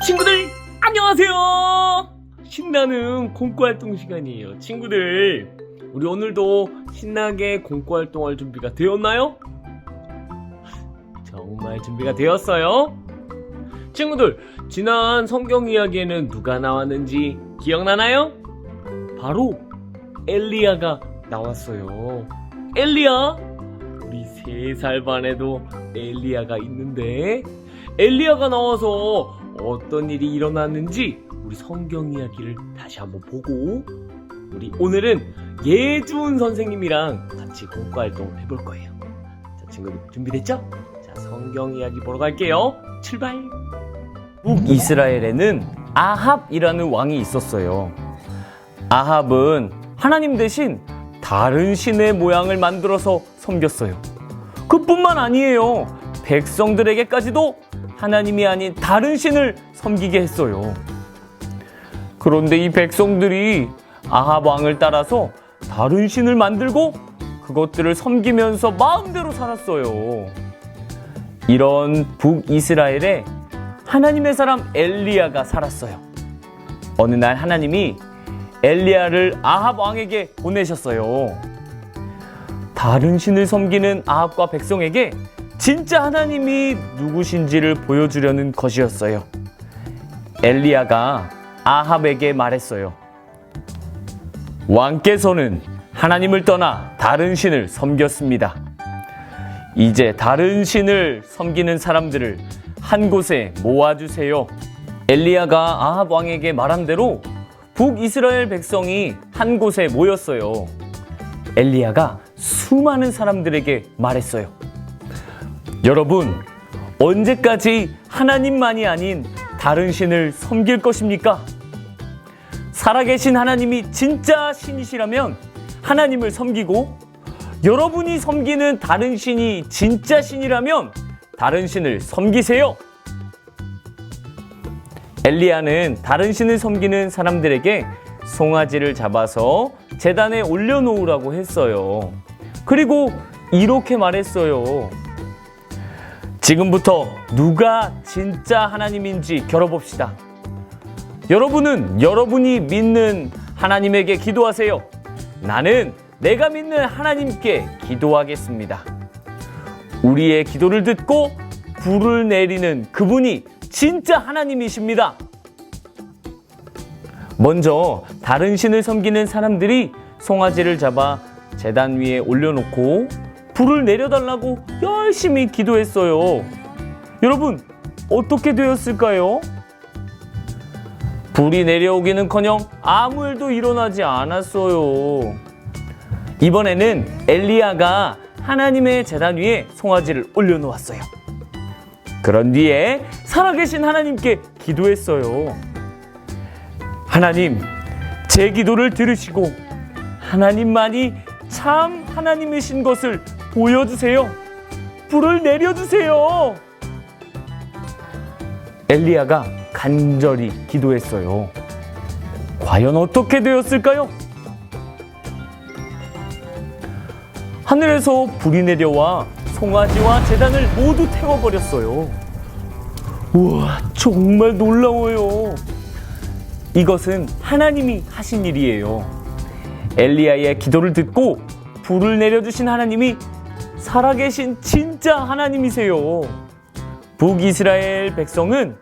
친구들 안녕하세요. 신나는 공과활동 시간이에요. 친구들, 우리 오늘도 신나게 공과활동할 준비가 되었나요? 정말 준비가 되었어요? 친구들, 지난 성경 이야기에는 누가 나왔는지 기억나나요? 바로 엘리야가 나왔어요. 엘리야? 우리 3살 반에도 엘리야가 있는데, 엘리야가 나와서 어떤 일이 일어났는지 우리 성경 이야기를 다시 한번 보고, 우리 오늘은 예준 선생님이랑 같이 공과활동 해볼 거예요. 자, 친구들 준비됐죠? 자, 성경 이야기 보러 갈게요. 출발! 북이스라엘에는 아합이라는 왕이 있었어요. 아합은 하나님 대신 다른 신의 모양을 만들어서 섬겼어요. 그뿐만 아니에요. 백성들에게까지도 하나님이 아닌 다른 신을 섬기게 했어요. 그런데 이 백성들이 아합 왕을 따라서 다른 신을 만들고 그것들을 섬기면서 마음대로 살았어요. 이런 북이스라엘에 하나님의 사람 엘리야가 살았어요. 어느 날 하나님이 엘리야를 아합 왕에게 보내셨어요. 다른 신을 섬기는 아합과 백성에게 진짜 하나님이 누구신지를 보여주려는 것이었어요. 엘리야가 아합에게 말했어요. 왕께서는 하나님을 떠나 다른 신을 섬겼습니다. 이제 다른 신을 섬기는 사람들을 한 곳에 모아주세요. 엘리야가 아합 왕에게 말한 대로 북이스라엘 백성이 한 곳에 모였어요. 엘리야가 수많은 사람들에게 말했어요. 여러분, 언제까지 하나님만이 아닌 다른 신을 섬길 것입니까? 살아계신 하나님이 진짜 신이시라면 하나님을 섬기고, 여러분이 섬기는 다른 신이 진짜 신이라면 다른 신을 섬기세요. 엘리야는 다른 신을 섬기는 사람들에게 송아지를 잡아서 제단에 올려놓으라고 했어요. 그리고 이렇게 말했어요. 지금부터 누가 진짜 하나님인지 겨뤄봅시다. 여러분은 여러분이 믿는 하나님에게 기도하세요. 나는 내가 믿는 하나님께 기도하겠습니다. 우리의 기도를 듣고 불을 내리는 그분이 진짜 하나님이십니다. 먼저 다른 신을 섬기는 사람들이 송아지를 잡아 제단 위에 올려놓고 불을 내려달라고 열심히 기도했어요. 여러분, 어떻게 되었을까요? 불이 내려오기는커녕 아무 일도 일어나지 않았어요. 이번에는 엘리야가 하나님의 제단 위에 송아지를 올려놓았어요. 그런 뒤에 살아계신 하나님께 기도했어요. 하나님, 제 기도를 들으시고 하나님만이 참 하나님이신 것을 보여주세요. 불을 내려주세요. 엘리야가 간절히 기도했어요. 과연 어떻게 되었을까요? 하늘에서 불이 내려와 송아지와 제단을 모두 태워버렸어요. 우와, 정말 놀라워요. 이것은 하나님이 하신 일이에요. 엘리야의 기도를 듣고 불을 내려주신 하나님이 살아계신 진짜 하나님이세요. 북이스라엘 백성은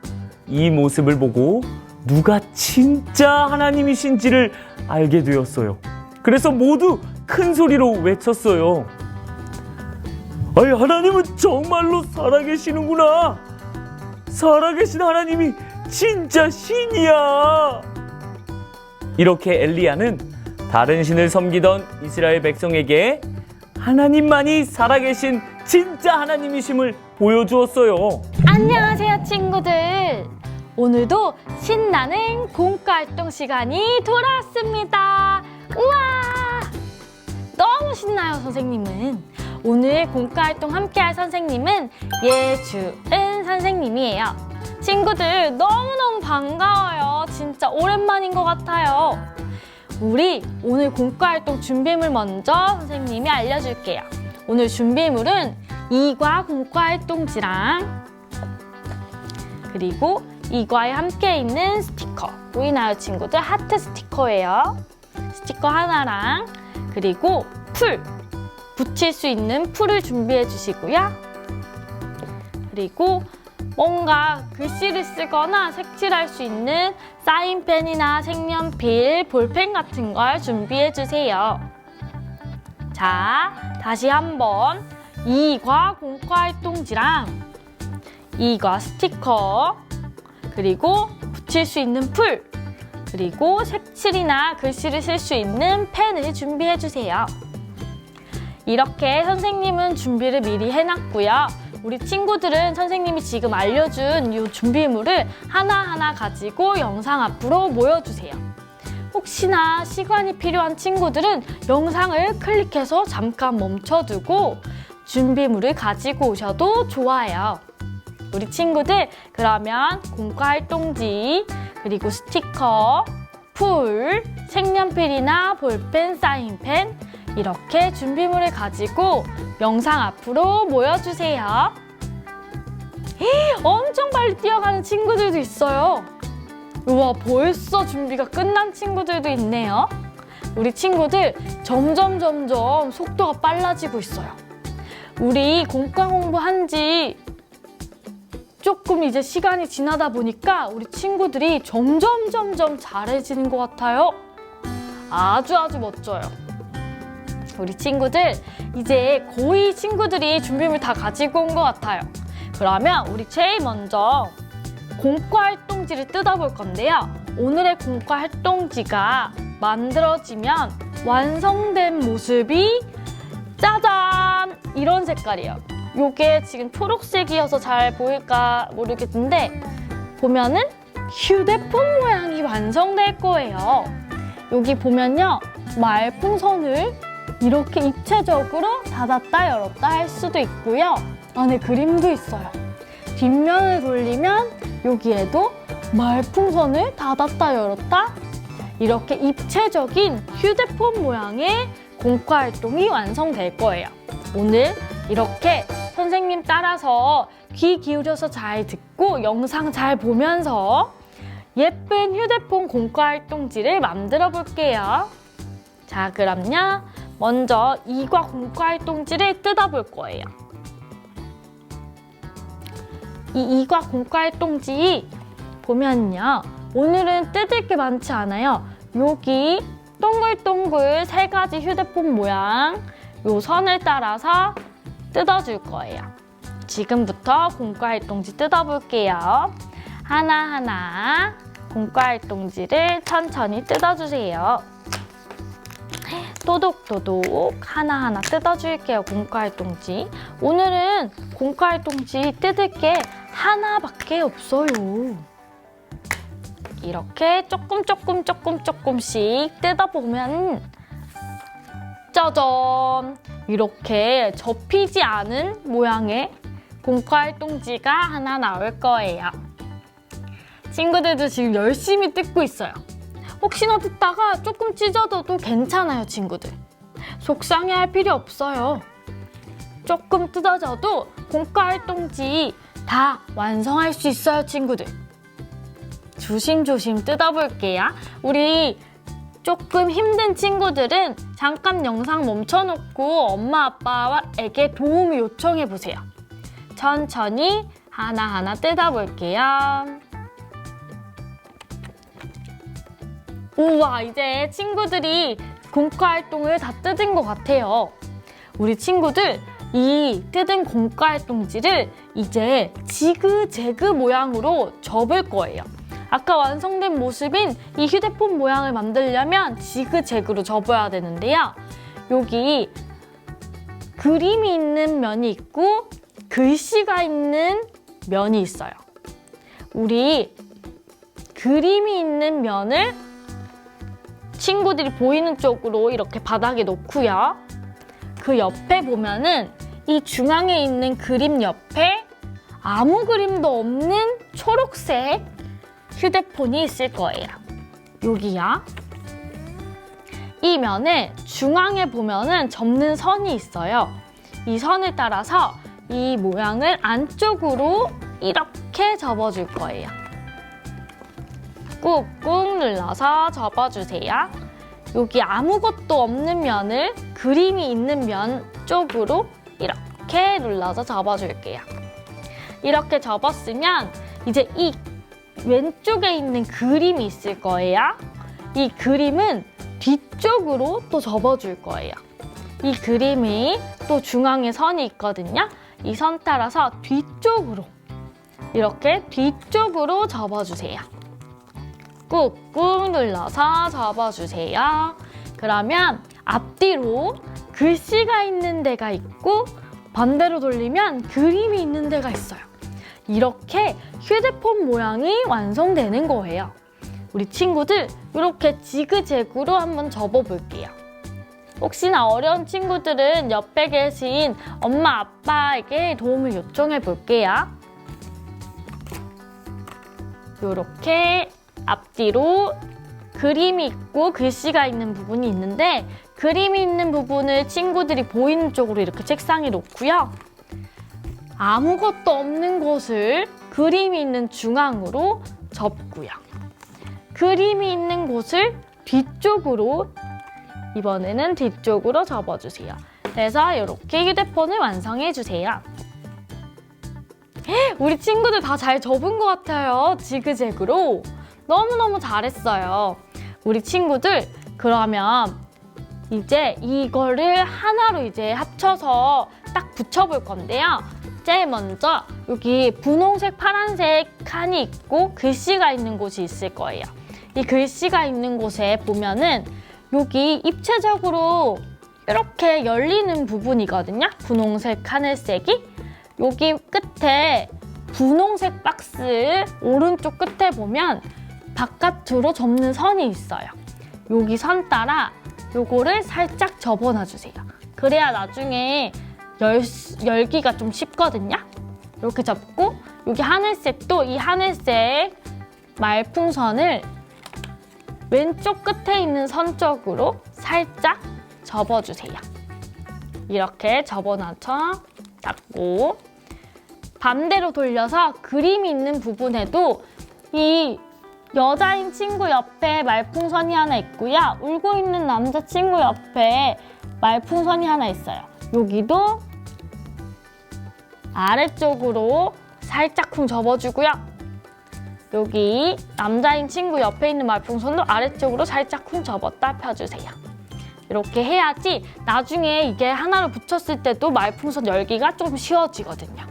이 모습을 보고 누가 진짜 하나님이신지를 알게 되었어요. 그래서 모두 큰 소리로 외쳤어요. 아니, 하나님은 정말로 살아계시는구나. 살아계신 하나님이 진짜 신이야. 이렇게 엘리야는 다른 신을 섬기던 이스라엘 백성에게 하나님만이 살아계신 진짜 하나님이심을 보여주었어요. 안녕하세요, 친구들. 오늘도 신나는 공과활동 시간이 돌아왔습니다. 우와! 너무 신나요, 선생님은. 오늘 공과활동 함께할 선생님은 예주은 선생님이에요. 친구들, 너무너무 반가워요. 진짜 오랜만인 것 같아요. 우리 오늘 공과활동 준비물 먼저 선생님이 알려줄게요. 오늘 준비물은 이과 공과활동지랑 그리고 이과에 함께 있는 스티커. 보이나요, 친구들? 하트 스티커예요. 스티커 하나랑 그리고 풀. 붙일 수 있는 풀을 준비해 주시고요. 그리고 뭔가 글씨를 쓰거나 색칠할 수 있는 사인펜이나 색연필, 볼펜 같은 걸 준비해 주세요. 자, 다시 한번 이과 공과활동지랑 이과 스티커, 그리고 붙일 수 있는 풀, 그리고 색칠이나 글씨를 쓸 수 있는 펜을 준비해 주세요. 이렇게 선생님은 준비를 미리 해놨고요. 우리 친구들은 선생님이 지금 알려준 이 준비물을 하나하나 가지고 영상 앞으로 모여주세요. 혹시나 시간이 필요한 친구들은 영상을 클릭해서 잠깐 멈춰두고 준비물을 가지고 오셔도 좋아요. 우리 친구들, 그러면 공과활동지, 그리고 스티커, 풀, 색연필이나 볼펜, 사인펜 이렇게 준비물을 가지고 영상 앞으로 모여주세요. 엄청 빨리 뛰어가는 친구들도 있어요. 우와, 벌써 준비가 끝난 친구들도 있네요. 우리 친구들 점점 속도가 빨라지고 있어요. 우리 공과 공부한 지 조금 이제 시간이 지나다 보니까 우리 친구들이 점점 잘해지는 것 같아요. 아주 멋져요. 우리 친구들 이제 거의 친구들이 준비물 다 가지고 온 것 같아요. 그러면 우리 제일 먼저 공과활동지를 뜯어볼 건데요. 오늘의 공과활동지가 만들어지면 완성된 모습이 짜잔! 이런 색깔이에요. 요게 지금 초록색이어서 잘 보일까 모르겠는데 보면은 휴대폰 모양이 완성될 거예요. 여기 보면요, 말풍선을 이렇게 입체적으로 닫았다 열었다 할 수도 있고요. 안에 그림도 있어요. 뒷면을 돌리면 여기에도 말풍선을 닫았다 열었다 이렇게 입체적인 휴대폰 모양의 공과활동이 완성될 거예요. 오늘 이렇게 선생님 따라서 귀 기울여서 잘 듣고 영상 잘 보면서 예쁜 휴대폰 공과활동지를 만들어 볼게요. 자, 그럼요. 먼저 이과 공과활동지를 뜯어볼 거예요. 이 이과 공과활동지 보면요, 오늘은 뜯을 게 많지 않아요. 여기 동글동글 3가지 휴대폰 모양 요 선을 따라서 뜯어줄 거예요. 지금부터 공과활동지 뜯어볼게요. 하나하나 공과활동지를 천천히 뜯어주세요. 또독또독 하나하나 뜯어줄게요. 공과활동지. 오늘은 공과활동지 뜯을 게 하나밖에 없어요. 이렇게 조금씩 뜯어보면 짜잔! 이렇게 접히지 않은 모양의 공과활동지가 하나 나올 거예요. 친구들도 지금 열심히 뜯고 있어요. 혹시나 뜯다가 조금 찢어져도 괜찮아요, 친구들. 속상해할 필요 없어요. 조금 뜯어져도 공과활동지 다 완성할 수 있어요, 친구들. 조심조심 뜯어볼게요. 우리 조금 힘든 친구들은 잠깐 영상 멈춰놓고 엄마 아빠에게 도움을 요청해보세요. 천천히 하나하나 뜯어볼게요. 우와, 이제 친구들이 공과활동을 다 뜯은 것 같아요. 우리 친구들 이 뜯은 공과활동지를 이제 지그재그 모양으로 접을 거예요. 아까 완성된 모습인 이 휴대폰 모양을 만들려면 지그재그로 접어야 되는데요. 여기 그림이 있는 면이 있고 글씨가 있는 면이 있어요. 우리 그림이 있는 면을 친구들이 보이는 쪽으로 이렇게 바닥에 놓고요. 그 옆에 보면은 이 중앙에 있는 그림 옆에 아무 그림도 없는 초록색 휴대폰이 있을 거예요. 여기요. 이 면에 중앙에 보면은 접는 선이 있어요. 이 선을 따라서 이 모양을 안쪽으로 이렇게 접어줄 거예요. 꾹꾹 눌러서 접어주세요. 여기 아무것도 없는 면을 그림이 있는 면 쪽으로 이렇게 눌러서 접어줄게요. 이렇게 접었으면 이제 이 왼쪽에 있는 그림이 있을 거예요. 이 그림은 뒤쪽으로 또 접어줄 거예요. 이 그림이 또 중앙에 선이 있거든요. 이 선 따라서 뒤쪽으로 이렇게 뒤쪽으로 접어주세요. 꾹꾹 눌러서 접어주세요. 그러면 앞뒤로 글씨가 있는 데가 있고 반대로 돌리면 그림이 있는 데가 있어요. 이렇게 휴대폰 모양이 완성되는 거예요. 우리 친구들 이렇게 지그재그로 한번 접어볼게요. 혹시나 어려운 친구들은 옆에 계신 엄마, 아빠에게 도움을 요청해 볼게요. 이렇게 앞뒤로 그림이 있고 글씨가 있는 부분이 있는데 그림이 있는 부분을 친구들이 보이는 쪽으로 이렇게 책상에 놓고요. 아무것도 없는 곳을 그림이 있는 중앙으로 접고요. 그림이 있는 곳을 뒤쪽으로 이번에는 뒤쪽으로 접어주세요. 그래서 이렇게 휴대폰을 완성해주세요. 우리 친구들 다 잘 접은 것 같아요. 지그재그로. 너무너무 잘했어요. 우리 친구들 그러면 이제 이거를 하나로 이제 합쳐서 딱 붙여볼 건데요. 제일 먼저 여기 분홍색, 파란색 칸이 있고 글씨가 있는 곳이 있을 거예요. 이 글씨가 있는 곳에 보면은 여기 입체적으로 이렇게 열리는 부분이거든요. 분홍색, 하늘색이. 여기 끝에 분홍색 박스 오른쪽 끝에 보면 바깥으로 접는 선이 있어요. 여기 선 따라 요거를 살짝 접어놔주세요. 그래야 나중에 열기가 좀 쉽거든요. 이렇게 접고 여기 하늘색도 이 하늘색 말풍선을 왼쪽 끝에 있는 선 쪽으로 살짝 접어주세요. 이렇게 접어놔서 닦고 반대로 돌려서 그림이 있는 부분에도 이 여자인 친구 옆에 말풍선이 하나 있고요. 울고 있는 남자친구 옆에 말풍선이 하나 있어요. 여기도 아래쪽으로 살짝쿵 접어주고요. 여기 남자인 친구 옆에 있는 말풍선도 아래쪽으로 살짝쿵 접었다 펴주세요. 이렇게 해야지 나중에 이게 하나로 붙였을 때도 말풍선 열기가 좀 쉬워지거든요.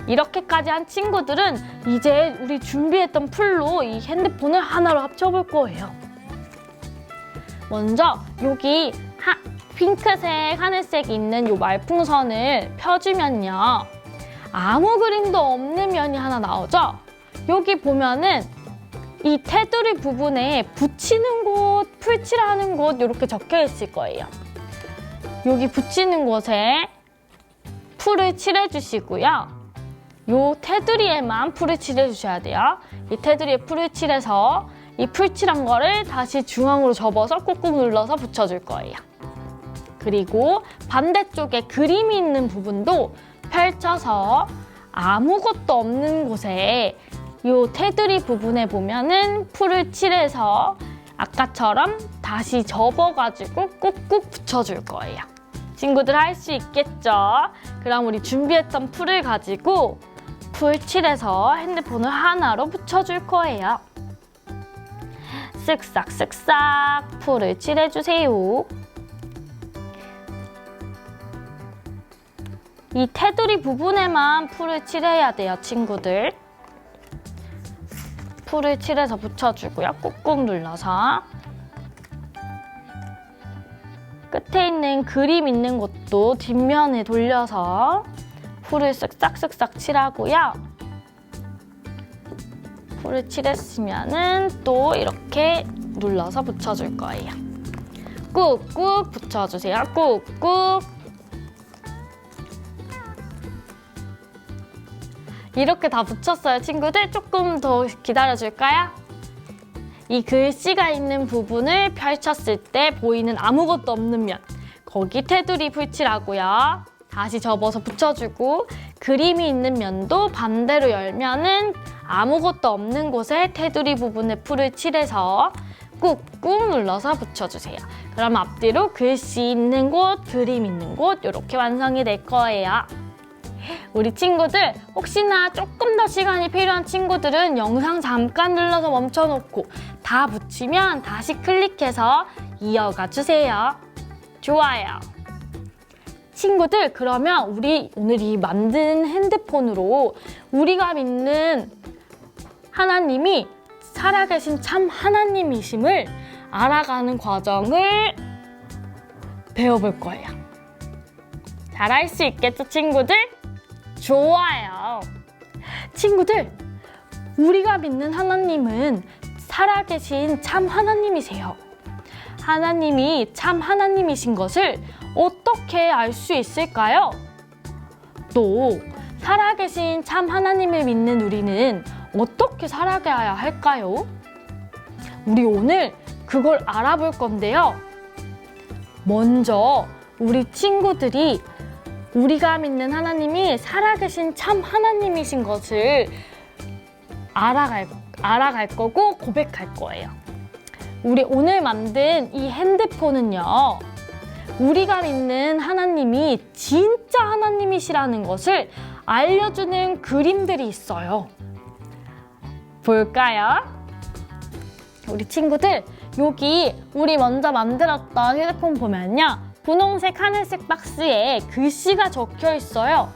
이렇게까지 한 친구들은 이제 우리 준비했던 풀로 이 핸드폰을 하나로 합쳐볼 거예요. 먼저 여기 핑크색, 하늘색 있는 이 말풍선을 펴주면요. 아무 그림도 없는 면이 하나 나오죠? 여기 보면은 이 테두리 부분에 붙이는 곳, 풀칠하는 곳 이렇게 적혀 있을 거예요. 여기 붙이는 곳에 풀을 칠해주시고요. 요 테두리에만 풀을 칠해주셔야 돼요. 이 테두리에 풀을 칠해서 이 풀칠한 거를 다시 중앙으로 접어서 꾹꾹 눌러서 붙여줄 거예요. 그리고 반대쪽에 그림이 있는 부분도 펼쳐서 아무것도 없는 곳에 이 테두리 부분에 보면은 풀을 칠해서 아까처럼 다시 접어가지고 꾹꾹 붙여줄 거예요. 친구들 할 수 있겠죠? 그럼 우리 준비했던 풀을 가지고 풀 칠해서 핸드폰을 하나로 붙여줄 거예요. 쓱싹쓱싹 풀을 칠해주세요. 이 테두리 부분에만 풀을 칠해야 돼요, 친구들. 풀을 칠해서 붙여주고요. 꾹꾹 눌러서. 끝에 있는 그림 있는 곳도 뒷면에 돌려서 풀을 쓱싹쓱싹 칠하고요. 풀을 칠했으면은 또 이렇게 눌러서 붙여줄 거예요. 꾹꾹 붙여주세요. 꾹꾹. 이렇게 다 붙였어요, 친구들. 조금 더 기다려줄까요? 이 글씨가 있는 부분을 펼쳤을 때 보이는 아무것도 없는 면, 거기 테두리 풀칠하고요. 다시 접어서 붙여주고 그림이 있는 면도 반대로 열면은 아무것도 없는 곳에 테두리 부분에 풀을 칠해서 꾹꾹 눌러서 붙여주세요. 그럼 앞뒤로 글씨 있는 곳, 그림 있는 곳 이렇게 완성이 될 거예요. 우리 친구들 혹시나 조금 더 시간이 필요한 친구들은 영상 잠깐 눌러서 멈춰놓고 다 붙이면 다시 클릭해서 이어가 주세요. 좋아요. 친구들, 그러면 우리 오늘 이 만든 핸드폰으로 우리가 믿는 하나님이 살아계신 참 하나님이심을 알아가는 과정을 배워볼 거예요. 잘할 수 있겠죠, 친구들? 좋아요. 친구들, 우리가 믿는 하나님은 살아계신 참 하나님이세요. 하나님이 참 하나님이신 것을 어떻게 알 수 있을까요? 또 살아계신 참 하나님을 믿는 우리는 어떻게 살아가야 할까요? 우리 오늘 그걸 알아볼 건데요. 먼저 우리 친구들이 우리가 믿는 하나님이 살아계신 참 하나님이신 것을 알아갈 거고 고백할 거예요. 우리 오늘 만든 이 핸드폰은요, 우리가 믿는 하나님이 진짜 하나님이시라는 것을 알려주는 그림들이 있어요. 볼까요? 우리 친구들, 여기 우리 먼저 만들었던 휴대폰 보면요, 분홍색, 하늘색 박스에 글씨가 적혀 있어요.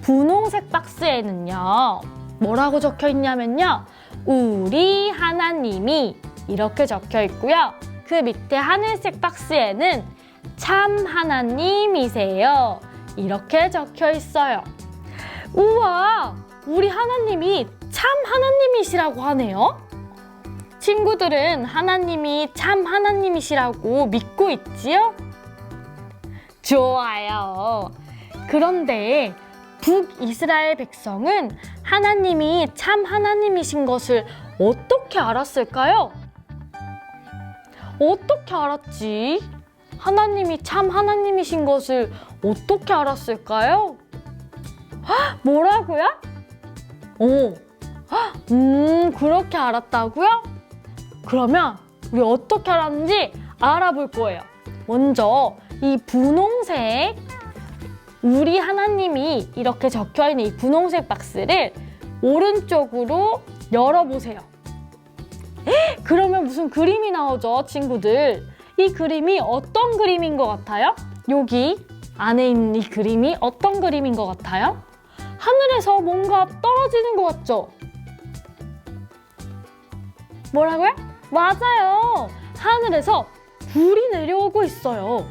분홍색 박스에는요, 뭐라고 적혀 있냐면요, 우리 하나님이 이렇게 적혀 있고요. 그 밑에 하늘색 박스에는 참 하나님이세요. 이렇게 적혀 있어요. 우와! 우리 하나님이 참 하나님이시라고 하네요. 친구들은 하나님이 참 하나님이시라고 믿고 있지요? 좋아요. 그런데 북이스라엘 백성은 하나님이 참 하나님이신 것을 어떻게 알았을까요? 어떻게 알았지? 하나님이 참 하나님이신 것을 어떻게 알았을까요? 뭐라고요? 그렇게 알았다고요? 그러면 우리 어떻게 알았는지 알아볼 거예요. 먼저 이 분홍색, 우리 하나님이 이렇게 적혀있는 이 분홍색 박스를 오른쪽으로 열어보세요. 그러면 무슨 그림이 나오죠, 친구들? 이 그림이 어떤 그림인 것 같아요? 여기 안에 있는 이 그림이 어떤 그림인 것 같아요? 하늘에서 뭔가 떨어지는 것 같죠? 뭐라고요? 맞아요! 하늘에서 불이 내려오고 있어요.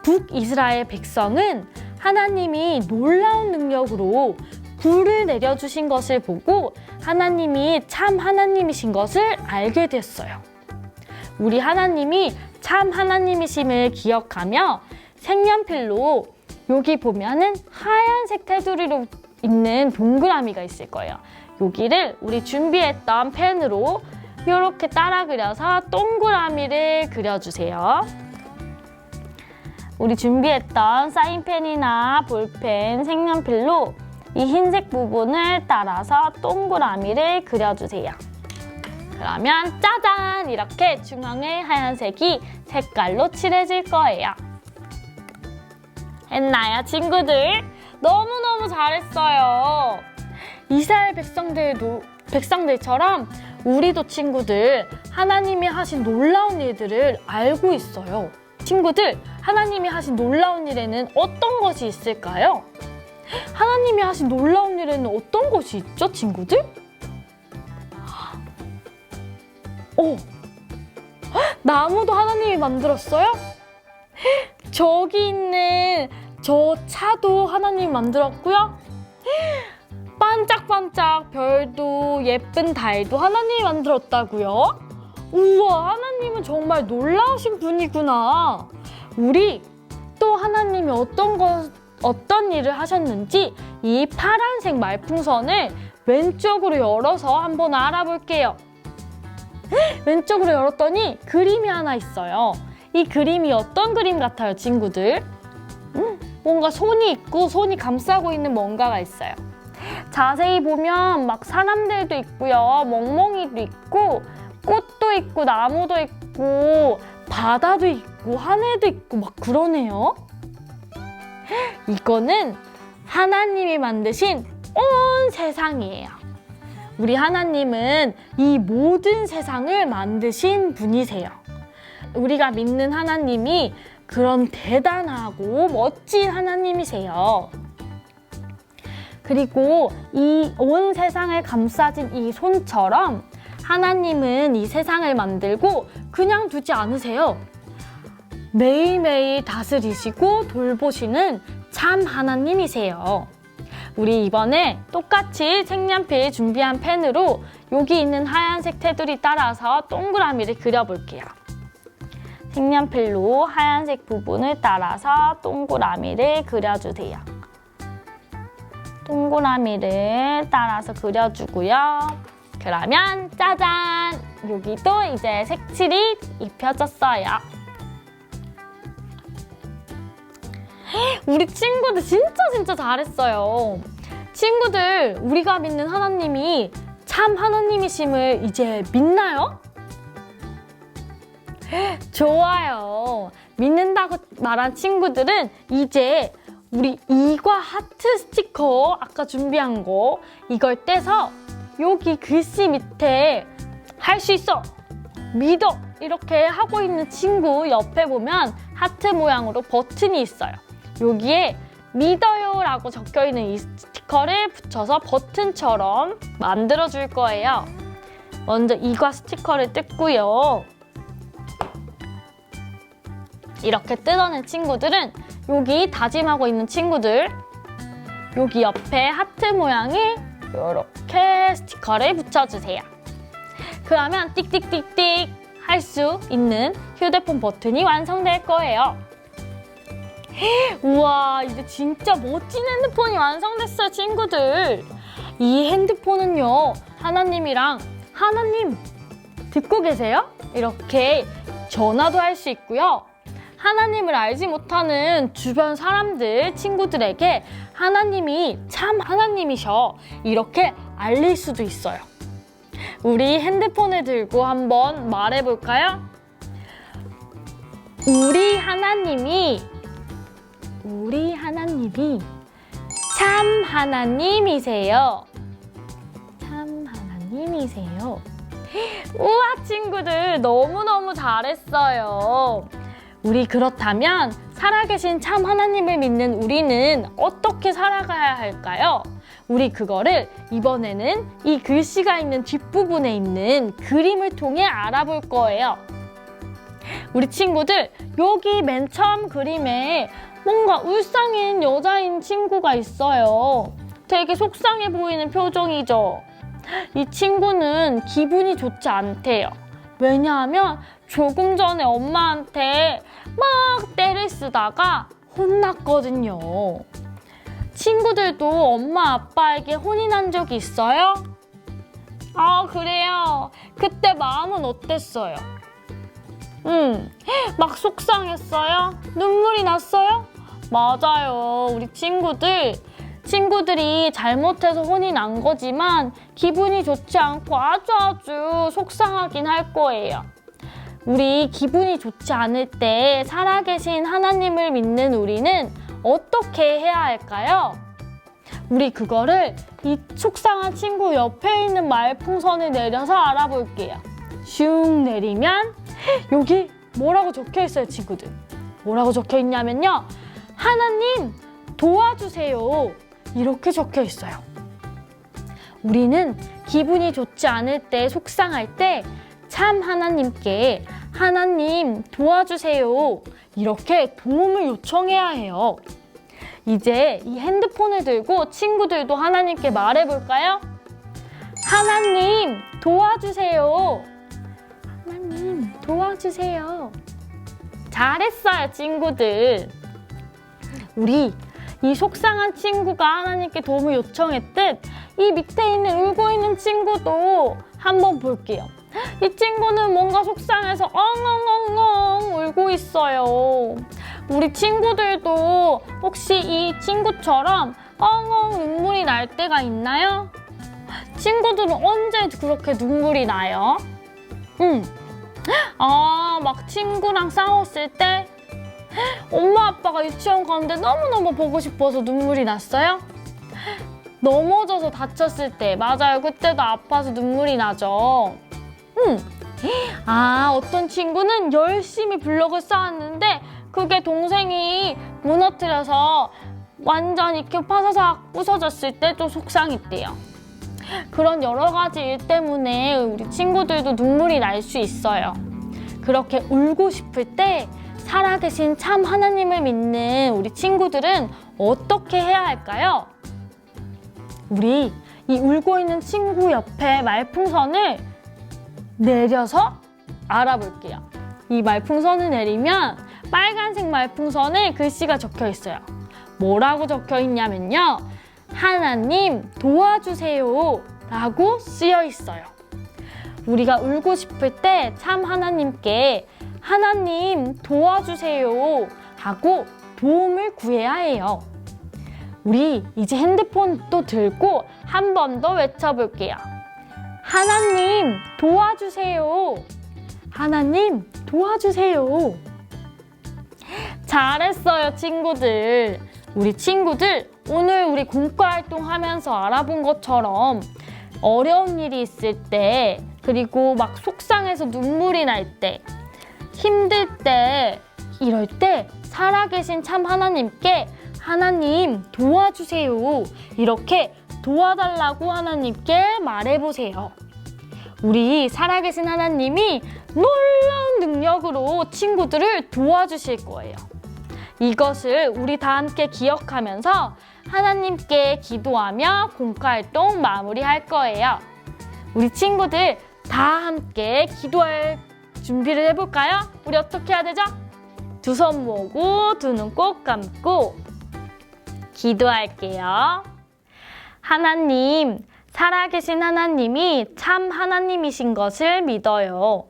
북이스라엘 백성은 하나님이 놀라운 능력으로 불을 내려주신 것을 보고 하나님이 참 하나님이신 것을 알게 됐어요. 우리 하나님이 참 하나님이심을 기억하며 색연필로 여기 보면은 하얀색 테두리로 있는 동그라미가 있을 거예요. 여기를 우리 준비했던 펜으로 이렇게 따라 그려서 동그라미를 그려주세요. 우리 준비했던 사인펜이나 볼펜, 색연필로 이 흰색 부분을 따라서 동그라미를 그려주세요. 그러면 짜잔! 이렇게 중앙에 하얀색이 색깔로 칠해질 거예요. 했나요, 친구들? 너무너무 잘했어요. 이스라엘 백성들처럼 우리도 친구들 하나님이 하신 놀라운 일들을 알고 있어요. 친구들, 하나님이 하신 놀라운 일에는 어떤 것이 있을까요? 하나님이 하신 놀라운 일에는 어떤 것이 있죠, 친구들? 나무도 하나님이 만들었어요? 저기 있는 저 차도 하나님이 만들었고요. 반짝반짝 별도 예쁜 달도 하나님이 만들었다고요? 우와, 하나님은 정말 놀라우신 분이구나. 우리 또 하나님이 어떤 일을 하셨는지 이 파란색 말풍선을 왼쪽으로 열어서 한번 알아볼게요. 왼쪽으로 열었더니 그림이 하나 있어요. 이 그림이 어떤 그림 같아요, 친구들? 뭔가 손이 있고 손이 감싸고 있는 뭔가가 있어요. 자세히 보면 막 사람들도 있고요. 멍멍이도 있고 꽃도 있고 나무도 있고 바다도 있고 하늘도 있고 막 그러네요. 이거는 하나님이 만드신 온 세상이에요. 우리 하나님은 이 모든 세상을 만드신 분이세요. 우리가 믿는 하나님이 그런 대단하고 멋진 하나님이세요. 그리고 이 온 세상을 감싸진 이 손처럼 하나님은 이 세상을 만들고 그냥 두지 않으세요. 매일매일 다스리시고 돌보시는 참 하나님이세요. 우리 이번에 똑같이 색연필 준비한 펜으로 여기 있는 하얀색 테두리 따라서 동그라미를 그려볼게요. 색연필로 하얀색 부분을 따라서 동그라미를 그려주세요. 동그라미를 따라서 그려주고요. 그러면 짜잔! 여기도 이제 색칠이 입혀졌어요. 우리 친구들 진짜 잘했어요. 친구들, 우리가 믿는 하나님이 참 하나님이심을 이제 믿나요? 좋아요. 믿는다고 말한 친구들은 이제 우리 이과 하트 스티커 아까 준비한 거 이걸 떼서 여기 글씨 밑에 할 수 있어! 믿어! 이렇게 하고 있는 친구 옆에 보면 하트 모양으로 버튼이 있어요. 여기에 믿어요 라고 적혀있는 이 스티커를 붙여서 버튼처럼 만들어줄 거예요. 먼저 이과 스티커를 뜯고요. 이렇게 뜯어낸 친구들은 여기 다짐하고 있는 친구들 여기 옆에 하트 모양의 이렇게 스티커를 붙여주세요. 그러면 띡띡띡띡 할 수 있는 휴대폰 버튼이 완성될 거예요. 우와, 이제 진짜 멋진 핸드폰이 완성됐어요, 친구들. 이 핸드폰은요, 하나님이랑 하나님 듣고 계세요? 이렇게 전화도 할 수 있고요. 하나님을 알지 못하는 주변 사람들, 친구들에게 하나님이 참 하나님이셔 이렇게 알릴 수도 있어요. 우리 핸드폰을 들고 한번 말해볼까요? 우리 하나님이 참 하나님이세요. 참 하나님이세요. 우와, 친구들 너무너무 잘했어요. 우리 그렇다면 살아계신 참 하나님을 믿는 우리는 어떻게 살아가야 할까요? 우리 그거를 이번에는 이 글씨가 있는 뒷부분에 있는 그림을 통해 알아볼 거예요. 우리 친구들, 여기 맨 처음 그림에 뭔가 울상인 여자인 친구가 있어요. 되게 속상해 보이는 표정이죠? 이 친구는 기분이 좋지 않대요. 왜냐하면 조금 전에 엄마한테 막 때를 쓰다가 혼났거든요. 친구들도 엄마 아빠에게 혼이 난 적이 있어요? 아, 그래요? 그때 마음은 어땠어요? 막 속상했어요? 눈물이 났어요? 맞아요. 우리 친구들이 잘못해서 혼이 난 거지만 기분이 좋지 않고 아주 속상하긴 할 거예요. 우리 기분이 좋지 않을 때 살아계신 하나님을 믿는 우리는 어떻게 해야 할까요? 우리 그거를 이 속상한 친구 옆에 있는 말풍선을 내려서 알아볼게요. 슝 내리면 여기 뭐라고 적혀 있어요, 친구들? 뭐라고 적혀 있냐면요. 하나님 도와주세요. 이렇게 적혀 있어요. 우리는 기분이 좋지 않을 때, 속상할 때 참 하나님께 하나님 도와주세요. 이렇게 도움을 요청해야 해요. 이제 이 핸드폰을 들고 친구들도 하나님께 말해볼까요? 하나님 도와주세요. 하나님 도와주세요. 잘했어요, 친구들. 우리 이 속상한 친구가 하나님께 도움을 요청했듯 이 밑에 있는 울고 있는 친구도 한번 볼게요. 이 친구는 뭔가 속상해서 엉엉엉엉 울고 있어요. 우리 친구들도 혹시 이 친구처럼 엉엉 눈물이 날 때가 있나요? 친구들은 언제 그렇게 눈물이 나요? 막 친구랑 싸웠을 때? 엄마 아빠가 유치원 가는데 너무너무 보고 싶어서 눈물이 났어요? 넘어져서 다쳤을 때, 맞아요. 그때도 아파서 눈물이 나죠. 어떤 친구는 열심히 블럭을 쌓았는데 그게 동생이 무너뜨려서 완전 이렇게 파사삭 부서졌을 때 또 속상했대요. 그런 여러 가지 일 때문에 우리 친구들도 눈물이 날 수 있어요. 그렇게 울고 싶을 때 살아계신 참 하나님을 믿는 우리 친구들은 어떻게 해야 할까요? 우리 이 울고 있는 친구 옆에 말풍선을 내려서 알아볼게요. 이 말풍선을 내리면 빨간색 말풍선에 글씨가 적혀 있어요. 뭐라고 적혀 있냐면요. 하나님 도와주세요 라고 쓰여 있어요. 우리가 울고 싶을 때 참 하나님께 하나님 도와주세요 하고 도움을 구해야 해요. 우리 이제 핸드폰 또 들고 한 번 더 외쳐볼게요. 하나님 도와주세요. 하나님 도와주세요. 잘했어요, 친구들. 우리 친구들 오늘 우리 공과활동 하면서 알아본 것처럼 어려운 일이 있을 때, 그리고 막 속상해서 눈물이 날 때, 힘들 때, 이럴 때 살아계신 참 하나님께 하나님 도와주세요 이렇게 도와달라고 하나님께 말해보세요. 우리 살아계신 하나님이 놀라운 능력으로 친구들을 도와주실 거예요. 이것을 우리 다 함께 기억하면서 하나님께 기도하며 공과활동 마무리할 거예요. 우리 친구들 다 함께 기도할 준비를 해볼까요? 우리 어떻게 해야 되죠? 두 손 모으고 두 눈 꼭 감고 기도할게요. 하나님, 살아계신 하나님이 참 하나님이신 것을 믿어요.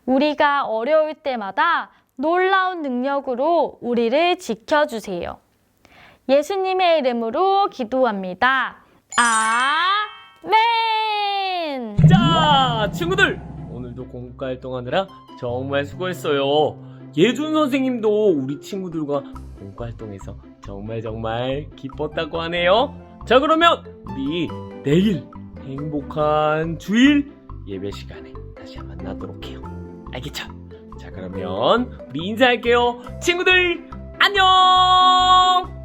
우리가 어려울 때마다 놀라운 능력으로 우리를 지켜주세요. 예수님의 이름으로 기도합니다. 아멘! 자, 친구들! 오늘도 공과활동 하느라 정말 수고했어요. 예준 선생님도 우리 친구들과 공과활동해서 정말 기뻤다고 하네요. 자, 그러면 우리 내일 행복한 주일 예배 시간에 다시 만나도록 해요. 알겠죠? 자, 그러면 우리 인사할게요. 친구들 안녕!